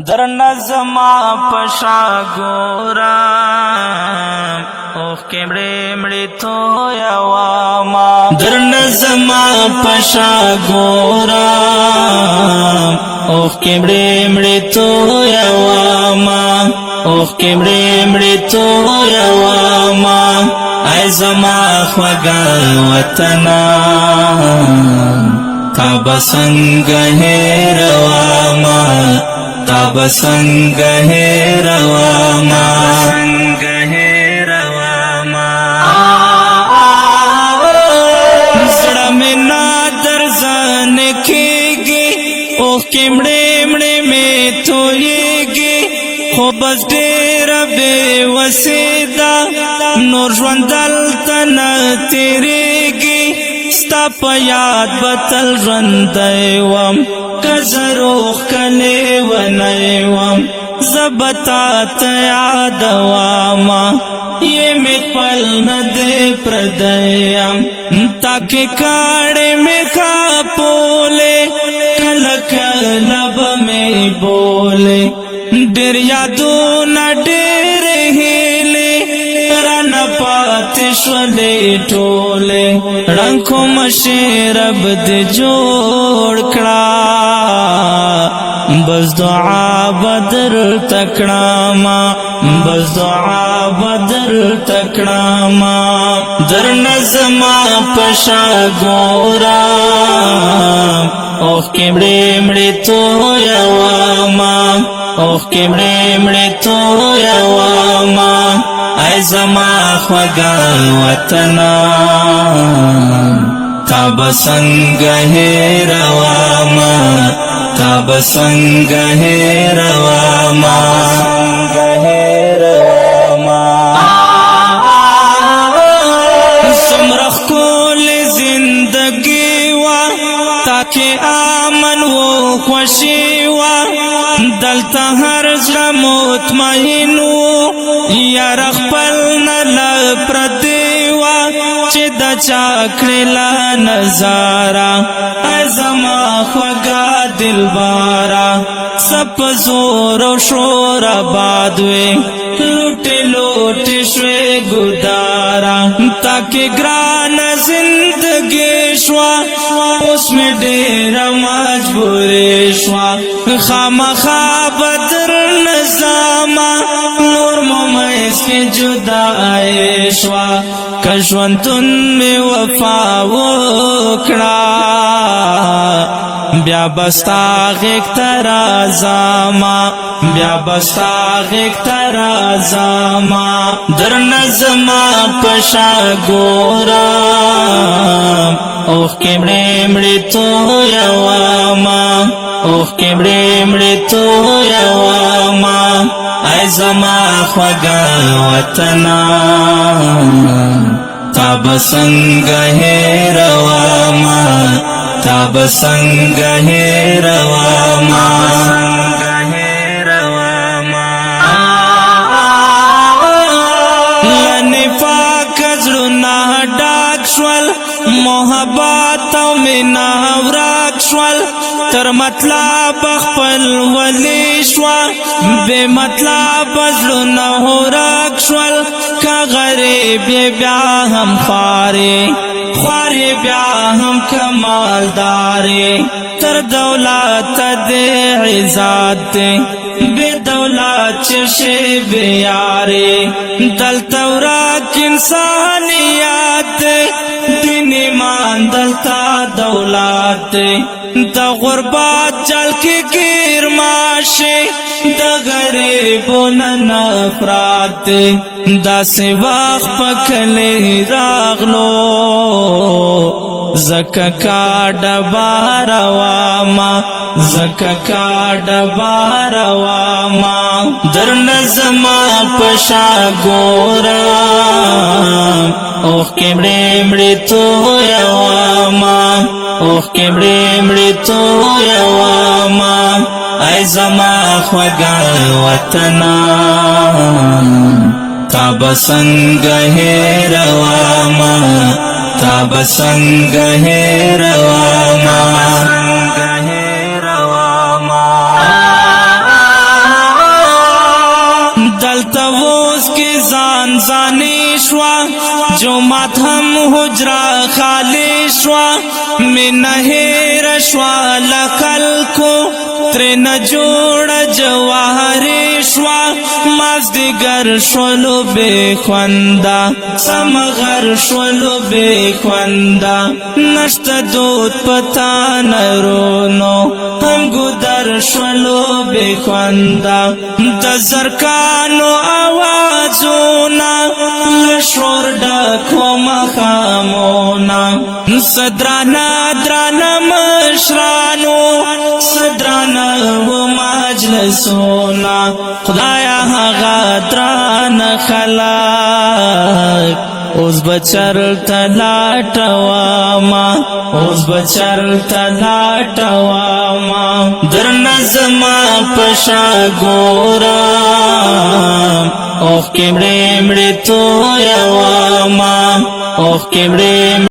در نظما پشا گورا اوخ کے مڑے مڑے تو یواما در نظما پشا گورا اوخ کے مڑے مڑے تو یواما اوخ کے مڑے مڑے تو یواما اے زما خوگا وطنا تاب سنگ ہے رواما تاب سنگ ہے رواما سنگ ہے رواما زڑا میں نادر زان کھیگی اوہ کمڑے مڑے میں تو یہ گی خو بس دیر بے وسیدہ نور ژوندل تنا تیرے گی ستا پا یاد بتل رندائی وام کزروخ کلی ونائی زبتا تیاد واما یہ میں پل ندے پردائیم تاکہ کاڑے میں کھاپولے کلک لب میں بولے ڈر یادونا ڈر ہیلے رانا پاتے شولے ٹولے رنکو مشیرب دے جوڑ کڑا بس دعا بدر تکڑاما بس دعا بدر تکڑاما در نظما پشا گورا اوہ کمڑے مڑے تو یواما اوہ کمڑے مڑے تو یواما اے زما خوگا وطنا تاب سنگ ہے رواما تاب سنگ ہے رواما سنگ ہے رواما سمرخ کول زندگی وا تاکہ آمن و خوشی وا دلتا ہر زړه مطمئن و یا رخپل نلا پردیوا چه دا چاکڑلا نظارا اے زما خوگا دلبارا سپ زور و شور آبادوے لوٹے لوٹے شوے گدارا تاکہ گران زندگی شوا اس میں ڈیرا مجبوری شوا خاما بدر نظاما نور ممیز کے جدا شوا کشونتن میں وفا وکڑا بیا بستا غیق ترازاما بیا بستا غیق ترازاما در نظما پشا گورا اوہ کمڑے مڑے تو یواما اوہ کمڑے مڑے تو یواما اے زما خوگا وطنا تاب سنگ ہے رواما تاب سنگ ہے رواما سنگ ہے رواما لنفاق زړونه ډاک شول محبت او مینا ورک شول تر مطلب خپل ولی شوا بے مطلب زړونه ورک شول کا غریب بیا هم خوارے بیا هم کمالدارے تر دولت دے عزت دے بے دولت چشے بے یارے دل توراک انسانیات دے دین ایمان دلتا دولت دے دا غربات چل کے گیر ماشے دا غریبون نفرات دے دا سی وقت پکلے راغلو زکا کا ڈبار واما زکا کا ڈبار واما در نظما پشا گورا اوہ کمڑے مڑے تو یواما اوہ کمڑے مڑے تو یواما اے زما خوگا وطنا تاب سنگ ہے رواما تاب سنگ ہے رواما سنگ ہے رواما من هیر شوا لخلکو ترن جوڑ جواری شوا مازدیگر شولو بے خوندا سمغر شولو بے خوندا نشت دود پتا نرونو هم گودر شولو بے خوندا دزرکانو آوازونا لشور ڈکو مخامونا صدرانا درانا مشرانو صدرانا و مجلسونا خدایا هغا درانا خلاق اوز بچر تلاٹواما اوز بچر تلاٹواما در نظما پشا گورام اوخ کمڑے مڑے تو یواما اوخ کمڑے